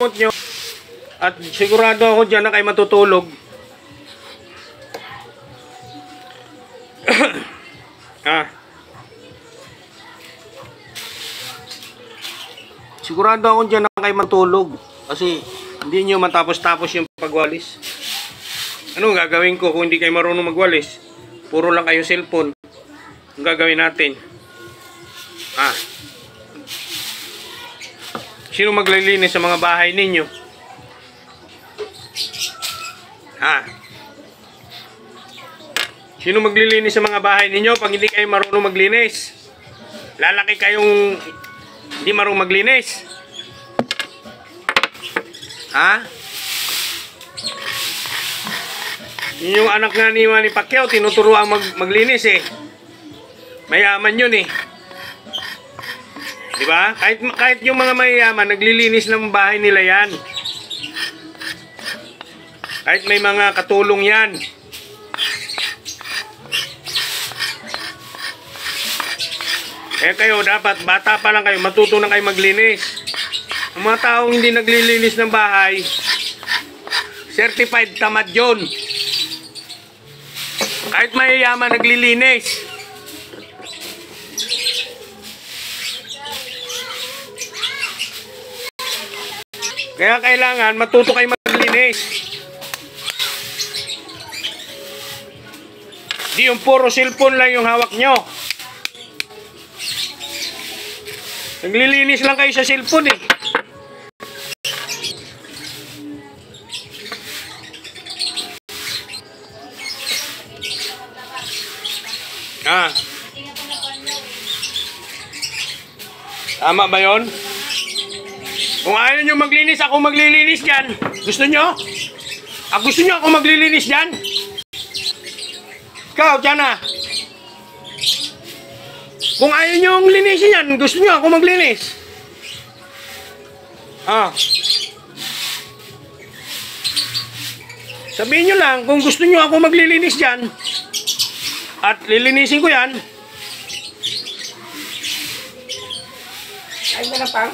nyo. At sigurado ako dyan na kayo matutulog. Sigurado ako dyan na kayo matulog. Kasi hindi nyo matapos-tapos yung pagwalis. Ano gagawin ko kung hindi kayo marunong magwalis? Puro lang kayo cellphone. Ang gagawin natin? Sino maglilinis sa mga bahay ninyo? Sino maglilinis sa mga bahay ninyo pag hindi kayo marunong maglinis? Lalaki kayong hindi marunong maglinis? Yung anak nga ni Manny Pacquiao, tinuturuan maglinis eh. Mayaman yun eh. Diba? Kahit yung mga mayayaman, naglilinis ng bahay nila yan. Kahit may mga katulong yan. Kaya kayo, dapat, bata pa lang kayo, matuto na kayo maglinis. Ang mga taong hindi naglilinis ng bahay, certified tamad yun. Kahit mayayaman naglilinis. Kaya kailangan matuto kayo maglinis. Di yung puro cellphone lang yung hawak nyo. Naglilinis lang kayo sa cellphone eh. Tama ba yun? Kung ayaw nyo maglinis, ako maglilinis dyan. Gusto nyo? Gusto nyo ako maglilinis dyan? Ikaw, Tiana. Kung ayaw nyo ang linisin yan, gusto nyo ako maglinis? Sabihin nyo lang kung gusto nyo ako maglilinis dyan. At lilinisin ko yan. Ay, na lang pang.